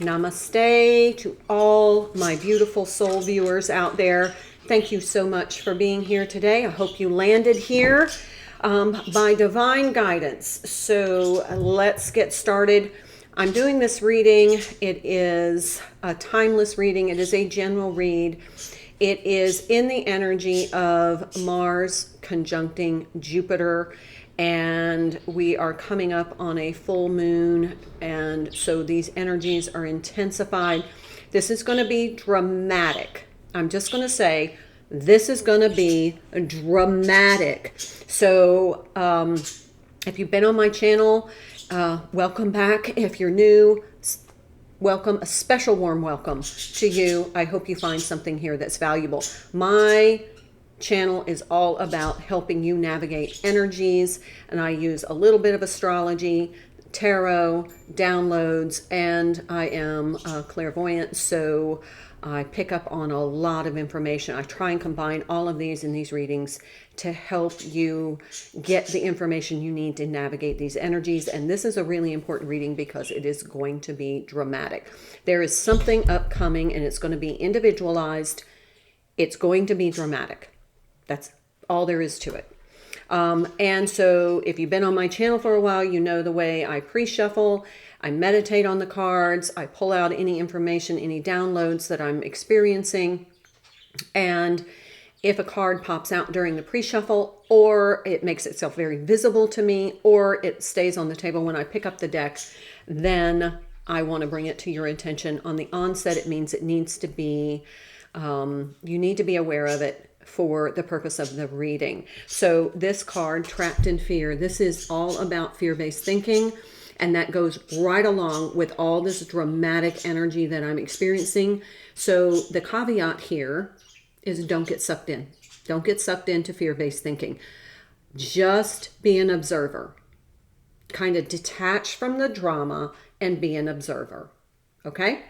Namaste to all my beautiful soul viewers out there. Thank you so much for being here today. I hope you landed here by divine guidance. So let's get started. I'm doing this reading. It is a timeless reading. It is a general read. It is in the energy of Mars conjuncting Jupiter, and we are coming up on a full moon, and so these energies are intensified. This is going to be dramatic. I'm just going to say this is going to be dramatic. So if you've been on my channel, welcome back. If you're new, welcome, a special warm welcome to you. I hope you find something here that's valuable. My channel is all about helping you navigate energies, and I use a little bit of astrology, tarot, downloads, and I am clairvoyant, so I pick up on a lot of information. I try and combine all of these in these readings to help you get the information you need to navigate these energies. And this is a really important reading because it is going to be dramatic. There is something upcoming, and it's going to be individualized. It's going to be dramatic. That's all there is to it. And so if you've been on my channel for a while, you know the way I pre-shuffle. I meditate on the cards. I pull out any information, any downloads that I'm experiencing. And if a card pops out during the pre-shuffle, or it makes itself very visible to me, or it stays on the table when I pick up the deck, then I want to bring it to your attention. On the onset, it means it needs to be, you need to be aware of it for the purpose of the reading. So this card, Trapped in Fear, this is all about fear-based thinking, and that goes right along with all this dramatic energy that I'm experiencing. So the caveat here is don't get sucked in. Don't get sucked into fear-based thinking. Just be an observer. Kind of detach from the drama and be an observer. Okay?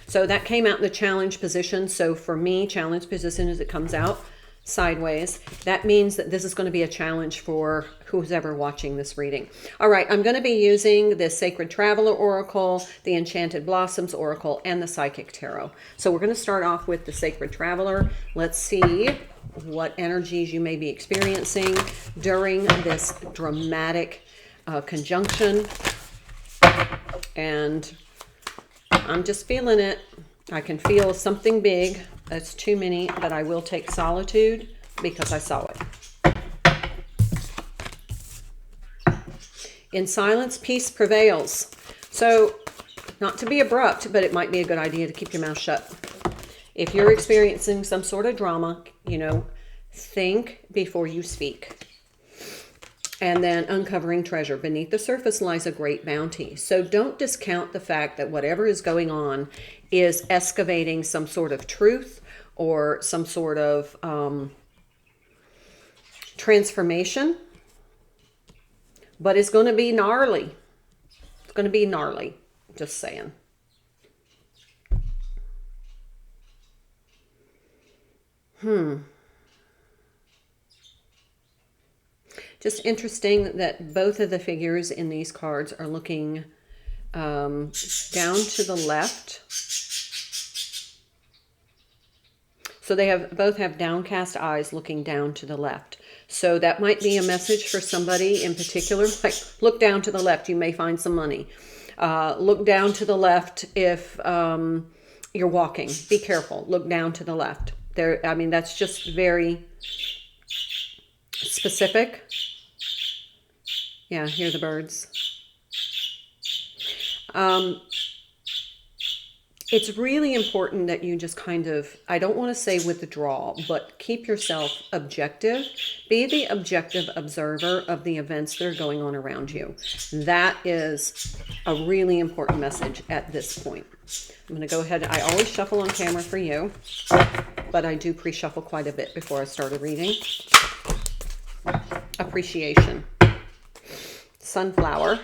So that came out in the challenge position. So for me, challenge position as it comes out sideways. That means that this is going to be a challenge for who's ever watching this reading. All right, I'm going to be using the Sacred Traveler Oracle, the Enchanted Blossoms Oracle, and the Psychic Tarot. So we're going to start off with the Sacred Traveler. Let's see what energies you may be experiencing during this dramatic conjunction. And I'm just feeling it. I can feel something big. That's too many, but I will take solitude because I saw it. In silence, peace prevails. So, not to be abrupt, but it might be a good idea to keep your mouth shut. If you're experiencing some sort of drama, you know, think before you speak. And then uncovering treasure. Beneath the surface lies a great bounty. So don't discount the fact that whatever is going on is excavating some sort of truth or some sort of transformation. But it's going to be gnarly. It's going to be gnarly. Just saying. Just interesting that both of the figures in these cards are looking down to the left. So they both have downcast eyes looking down to the left. So that might be a message for somebody in particular. Like, look down to the left, you may find some money. Look down to the left if you're walking. Be careful. Look down to the left. There, I mean, that's just very specific. Yeah, hear the birds. It's really important that you just kind of, I don't want to say withdraw, but keep yourself objective. Be the objective observer of the events that are going on around you. That is a really important message at this point. I'm going to go ahead. I always shuffle on camera for you, but I do pre-shuffle quite a bit before I start a reading. Appreciation. Sunflower.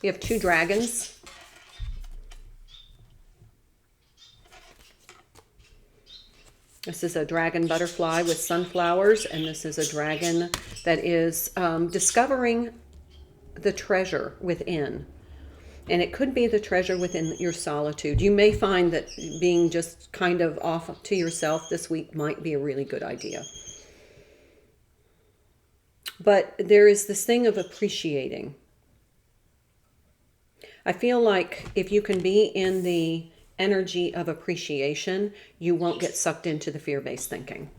We have two dragons. This is a dragon butterfly with sunflowers, and this is a dragon that is discovering the treasure within. And it could be the treasure within your solitude. You may find that being just kind of off to yourself this week might be a really good idea. But there is this thing of appreciating. I feel like if you can be in the energy of appreciation, you won't get sucked into the fear-based thinking.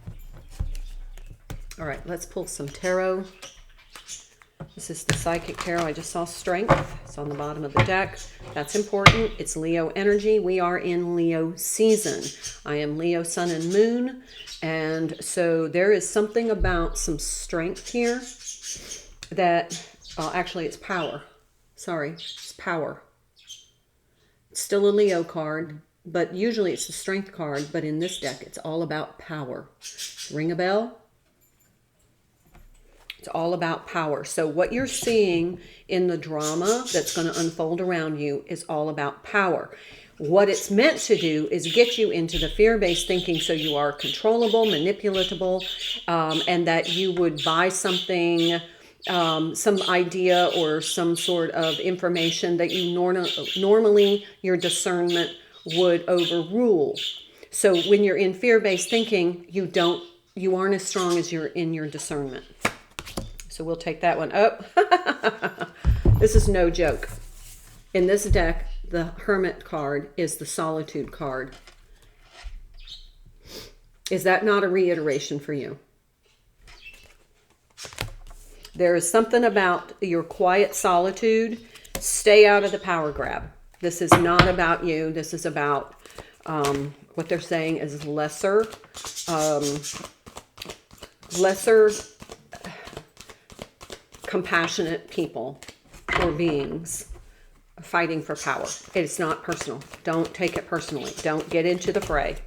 All right, let's pull some tarot. This is the Psychic Tarot. I just saw Strength. It's on the bottom of the deck. That's important. It's Leo energy. We are in Leo season. I am Leo Sun and Moon. And so there is something about some strength here that, actually it's power. Sorry, it's power. It's still a Leo card, but usually it's a strength card. But in this deck, it's all about power. Ring a bell? It's all about power. So what you're seeing in the drama that's going to unfold around you is all about power. What it's meant to do is get you into the fear-based thinking so you are controllable, manipulatable, and that you would buy something, some idea or some sort of information that you normally your discernment would overrule. So when you're in fear-based thinking, you aren't as strong as you're in your discernment. So we'll take that one up. This is no joke. In this deck, the Hermit card is the Solitude card. Is that not a reiteration for you? There is something about your quiet solitude. Stay out of the power grab. This is not about you. This is about what they're saying is lesser compassionate people or beings fighting for power. It's not personal. Don't take it personally. Don't get into the fray.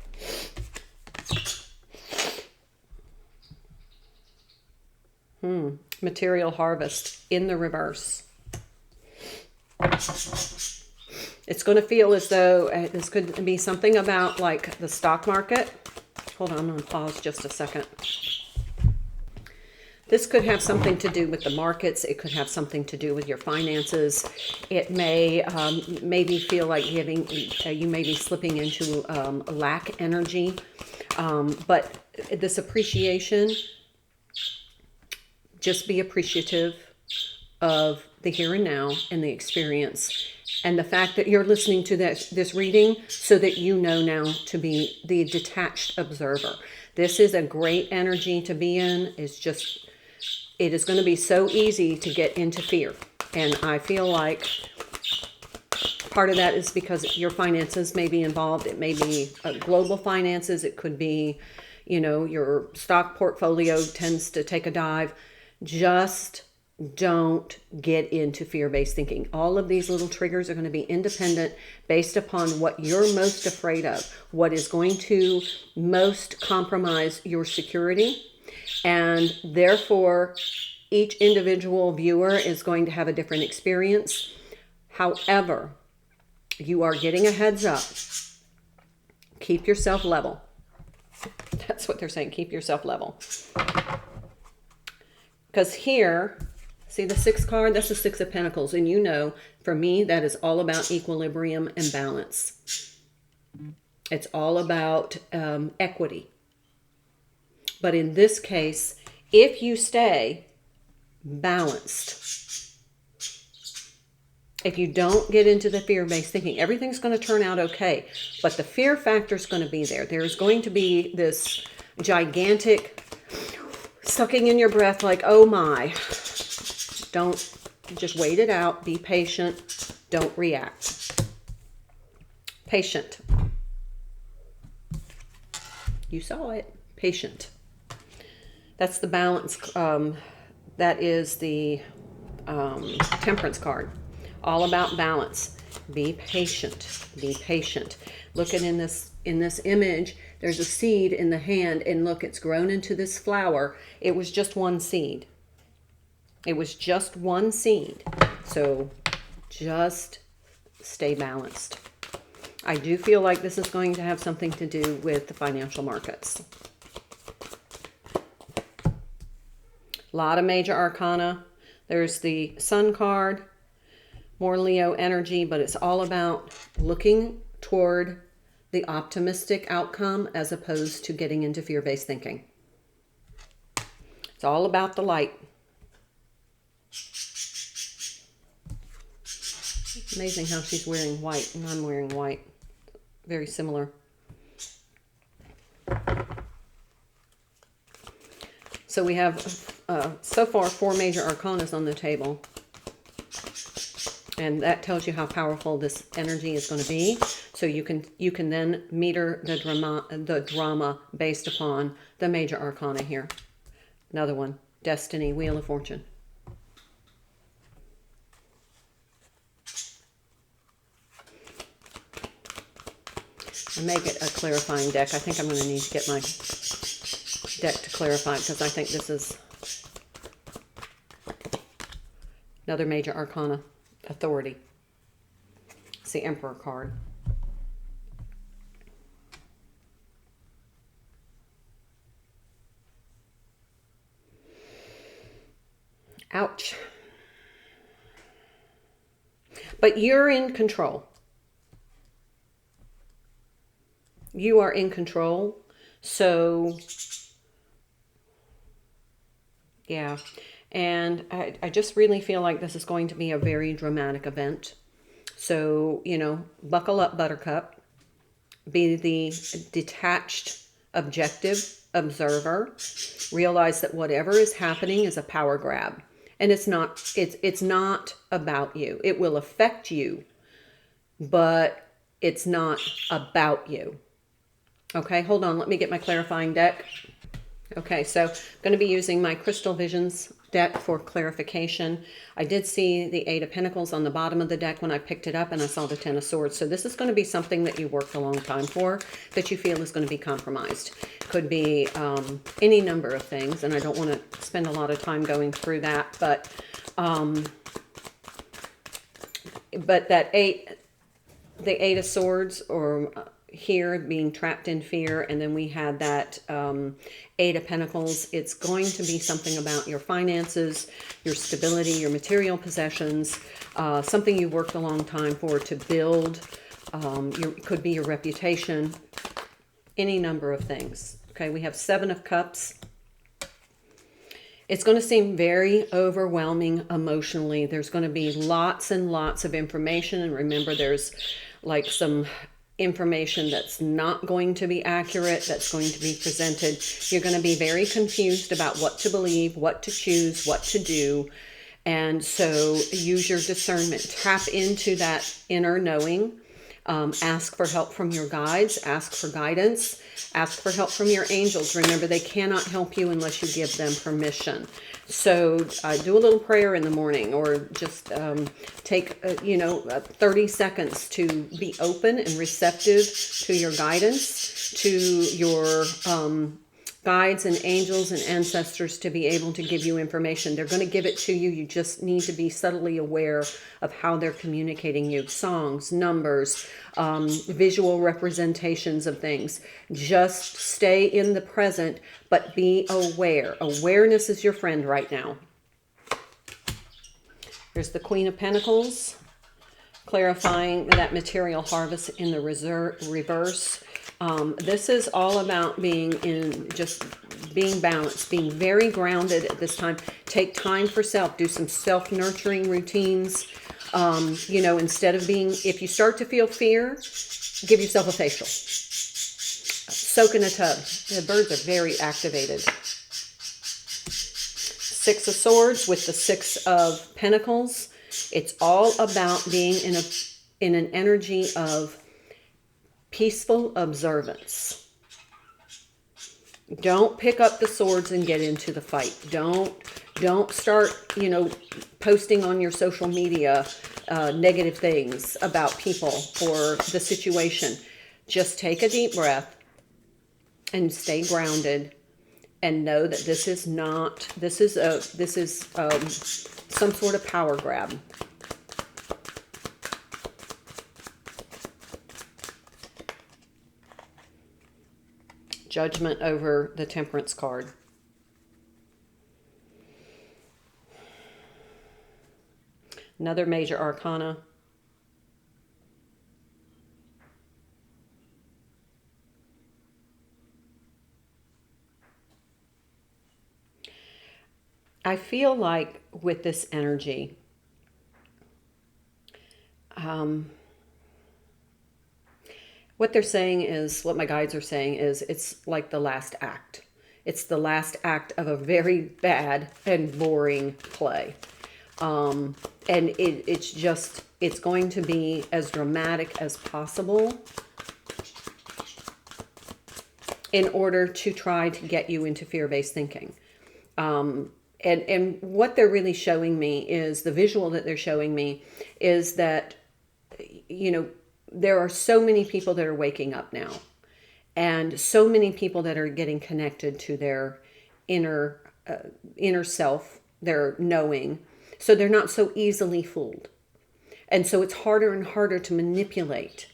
Material harvest in the reverse. It's going to feel as though this could be something about like the stock market. Hold on, I'm going to pause just a second. This could have something to do with the markets. It could have something to do with your finances. It may maybe feel like you may be slipping into lack energy. But this appreciation, just be appreciative of the here and now and the experience. And the fact that you're listening to this reading so that you know now to be the detached observer. This is a great energy to be in. It is going to be so easy to get into fear. And I feel like part of that is because your finances may be involved. It may be global finances. It could be, your stock portfolio tends to take a dive. Just don't get into fear-based thinking. All of these little triggers are going to be independent based upon what you're most afraid of, what is going to most compromise your security. And therefore, each individual viewer is going to have a different experience. However, you are getting a heads up. Keep yourself level. That's what they're saying. Keep yourself level. Because here, see the 6 card? That's the 6 of Pentacles. And for me, that is all about equilibrium and balance. It's all about equity. But in this case, if you stay balanced, if you don't get into the fear-based thinking, everything's going to turn out okay. But the fear factor is going to be there. There's going to be this gigantic sucking in your breath like, oh my. Don't just wait it out. Be patient. Don't react. Patient. You saw it. Patient. That's the balance. That is the Temperance card. All about balance. Be patient. Be patient. Look at in this image, there's a seed in the hand, and look, it's grown into this flower. It was just one seed. It was just one seed. So just stay balanced. I do feel like this is going to have something to do with the financial markets. A lot of major arcana, There's the Sun card, more Leo energy, but it's all about looking toward the optimistic outcome as opposed to getting into fear-based thinking. It's all about the light. Amazing how she's wearing white and I'm wearing white. Very similar. So we have so far 4 major arcanas on the table. And that tells you how powerful this energy is going to be. So you can then meter the drama based upon the major arcana here. Another one, Destiny, Wheel of Fortune. I make it a clarifying deck. I think I'm going to need to get my deck to clarify because I think this is another major arcana, Authority. It's the Emperor card. Ouch. But you're in control. You are in control. So, yeah. And I just really feel like this is going to be a very dramatic event. So, you know, buckle up, Buttercup. Be the detached, objective observer. Realize that whatever is happening is a power grab. And it's not about you. It will affect you, but it's not about you. Okay, hold on. Let me get my clarifying deck. Okay, so I'm going to be using my Crystal Visions deck for clarification. I did see the 8 of Pentacles on the bottom of the deck when I picked it up, and I saw the 10 of Swords. So this is going to be something that you worked a long time for, that you feel is going to be compromised. Could be any number of things, and I don't want to spend a lot of time going through that, but that the 8 of Swords, or here being trapped in fear, and then we had that 8 of Pentacles. It's going to be something about your finances, your stability, your material possessions, something you worked a long time for to build. Could be your reputation, any number of things. Okay, we have 7 of Cups. It's going to seem very overwhelming emotionally. There's going to be lots and lots of information, and remember, there's like some information that's not going to be accurate, that's going to be presented. You're going to be very confused about what to believe, what to choose, what to do. And so use your discernment. Tap into that inner knowing. Ask for help from your guides. Ask for guidance. Ask for help from your angels. Remember, they cannot help you unless you give them permission. So do a little prayer in the morning, or just take 30 seconds to be open and receptive to your guidance, to your guides and angels and ancestors to be able to give you information. They're going to give it to you. You just need to be subtly aware of how they're communicating you. Songs, numbers, visual representations of things. Just stay in the present, but be aware. Awareness is your friend right now. There's the Queen of Pentacles, clarifying that material harvest in the reverse. This is all about being balanced, being very grounded at this time. Take time for self. Do some self-nurturing routines. Instead of if you start to feel fear, give yourself a facial. Soak in a tub. The birds are very activated. 6 of Swords with the 6 of Pentacles. It's all about being in an energy of peaceful observance. Don't pick up the swords and get into the fight. Don't start, posting on your social media negative things about people or the situation. Just take a deep breath and stay grounded, and know that this is some sort of power grab. Judgment over the Temperance card. Another major arcana. I feel like with this energy, what they're saying is, what my guides are saying is, it's like the last act. It's the last act of a very bad and boring play. And it's going to be as dramatic as possible in order to try to get you into fear-based thinking. And what they're really showing me is, the visual that they're showing me is that, there are so many people that are waking up now, and so many people that are getting connected to their inner self, their knowing, so they're not so easily fooled. And so it's harder and harder to manipulate,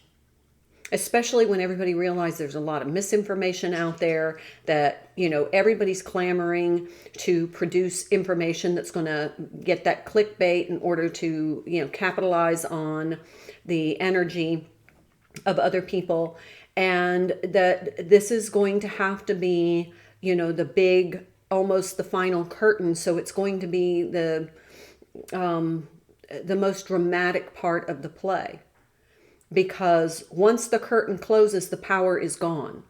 especially when everybody realizes there's a lot of misinformation out there, that, everybody's clamoring to produce information that's going to get that clickbait in order to, capitalize on the energy of other people. And that this is going to have to be, the big, almost the final curtain. So it's going to be the most dramatic part of the play. Because once the curtain closes, the power is gone.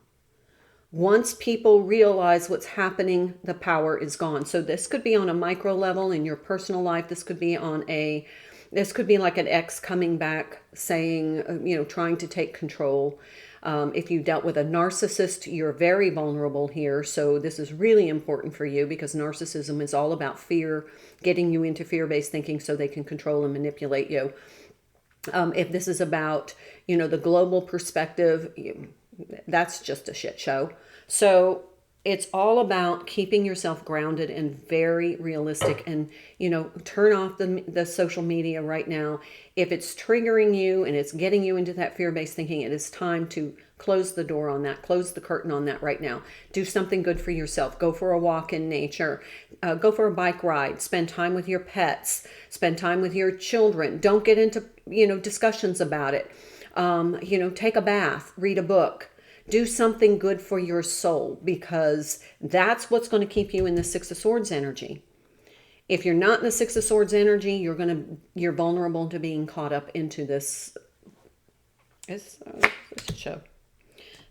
Once people realize what's happening, the power is gone. So this could be on a micro level in your personal life. This could be like an ex coming back saying, trying to take control. If you dealt with a narcissist, you're very vulnerable here. So this is really important for you, because narcissism is all about fear, getting you into fear-based thinking so they can control and manipulate you. If this is about, the global perspective, that's just a shit show. So it's all about keeping yourself grounded and very realistic, and, turn off the social media right now. If it's triggering you and it's getting you into that fear-based thinking, it is time to close the door on that, close the curtain on that right now. Do something good for yourself. Go for a walk in nature. Go for a bike ride. Spend time with your pets. Spend time with your children. Don't get into, discussions about it. Take a bath, read a book. Do something good for your soul, because that's what's going to keep you in the Six of Swords energy. If you're not in the Six of Swords energy, you're vulnerable to being caught up into this show.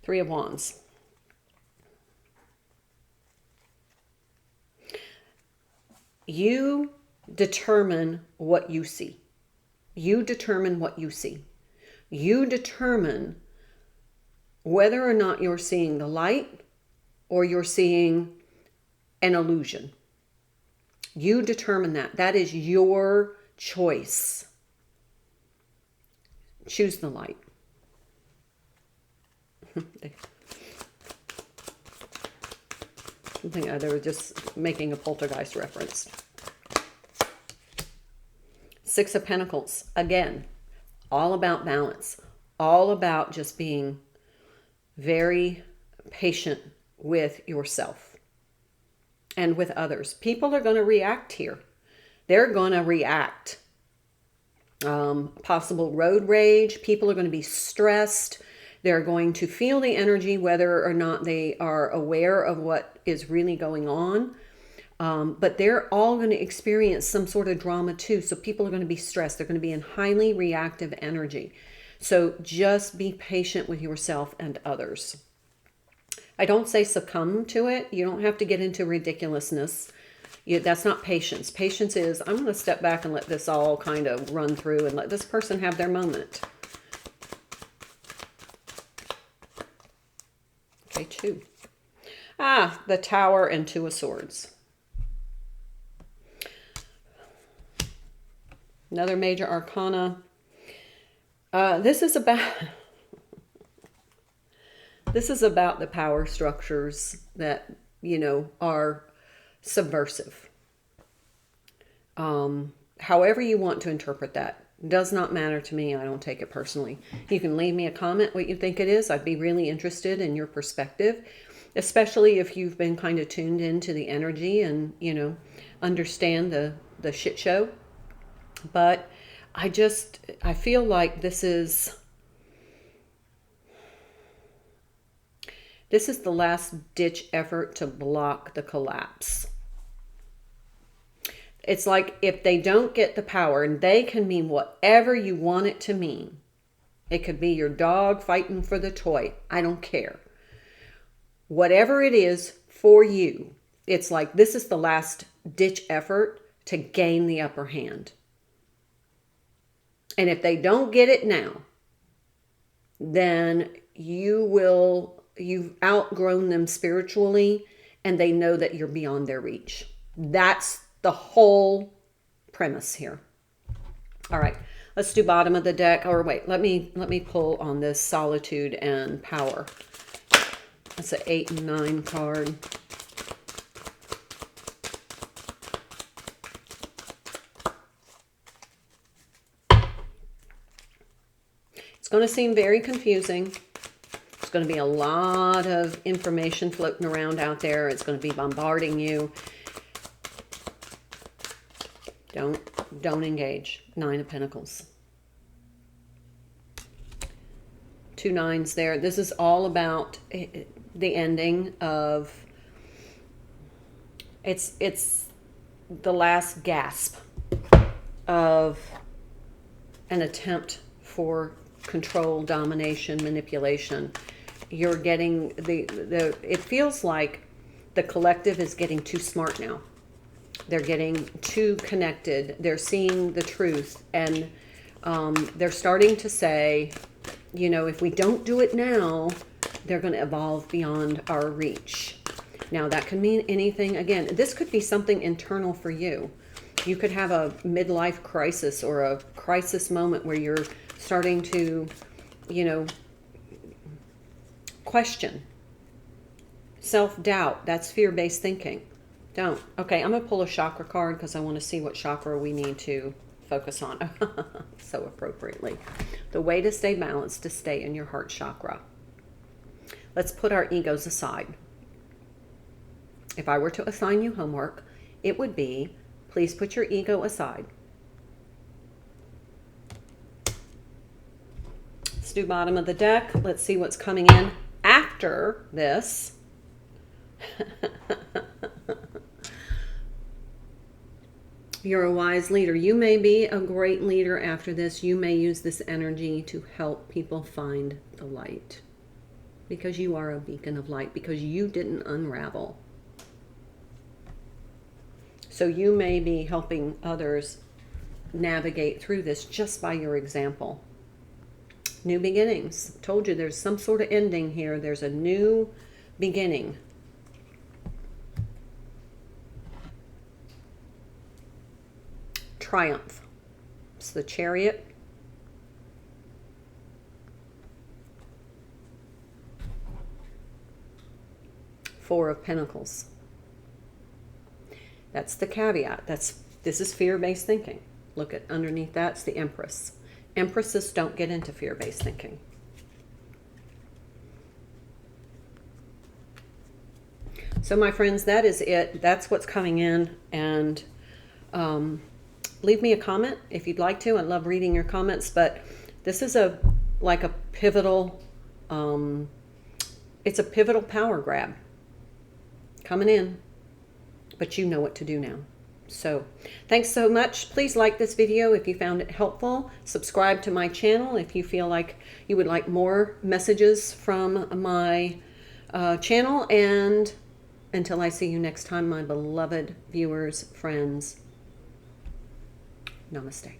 Three of Wands. You determine what you see. You determine what you see. You determine whether or not you're seeing the light or you're seeing an illusion. You determine that. That is your choice. Choose the light. They were just making a poltergeist reference. Six of Pentacles. Again, all about balance. All about just being very patient with yourself and with others. People are going to react here. They're going to react. Possible road rage. People are going to be stressed. They're going to feel the energy whether or not they are aware of what is really going on. But they're all going to experience some sort of drama too. So people are going to be stressed. They're going to be in highly reactive energy. So just be patient with yourself and others. I don't say succumb to it. You don't have to get into ridiculousness. That's not patience. Patience is, I'm going to step back and let this all kind of run through and let this person have their moment. Okay, 2. The Tower and 2 of Swords. Another major arcana. This is about the power structures that, are subversive. However you want to interpret that does not matter to me. I don't take it personally. You can leave me a comment what you think it is. I'd be really interested in your perspective, especially if you've been kind of tuned into the energy and, understand the shit show. But I feel like this is the last ditch effort to block the collapse. It's like if they don't get the power, and they can mean whatever you want it to mean. It could be your dog fighting for the toy. I don't care. Whatever it is for you, it's like this is the last ditch effort to gain the upper hand. And if they don't get it now, then you've outgrown them spiritually, and they know that you're beyond their reach. That's the whole premise here. All right, let's do bottom of the deck. Or wait, let me pull on this solitude and power. That's an 8 and 9 card. It's going to seem very confusing. There's going to be a lot of information floating around out there. It's going to be bombarding you. Don't engage. 9 of Pentacles. 2 9s there. This is all about the ending of, it's the last gasp of an attempt for control, domination, manipulation. You're getting it feels like the collective is getting too smart now. They're getting too connected. They're seeing the truth, and they're starting to say, you know, if we don't do it now, they're going to evolve beyond our reach. Now, that can mean anything. Again, this could be something internal for you. You could have a midlife crisis or a crisis moment where you're starting to, you know, question. Self-doubt. That's fear-based thinking. Don't. Okay, I'm going to pull a chakra card because I want to see what chakra we need to focus on. So appropriately. The way to stay balanced, to stay in your heart chakra. Let's put our egos aside. If I were to assign you homework, it would be, please put your ego aside. Let's do bottom of the deck. Let's see what's coming in after this. You're a wise leader. You may be a great leader after this. You may use this energy to help people find the light. Because you are a beacon of light. Because you didn't unravel. So you may be helping others navigate through this just by your example. New beginnings. Told you there's some sort of ending here. There's a new beginning. Triumph. It's the Chariot. Four of Pentacles. That's the caveat. This is fear-based thinking. Look at underneath that's the Empress. Empresses don't get into fear-based thinking. So my friends, that is it. That's what's coming in. And leave me a comment if you'd like to. I love reading your comments. But this is like a pivotal, it's a pivotal power grab coming in. But you know what to do now. So thanks so much. Please like this video if you found it helpful. Subscribe to my channel if you feel like you would like more messages from my channel. And until I see you next time, my beloved viewers, friends, namaste.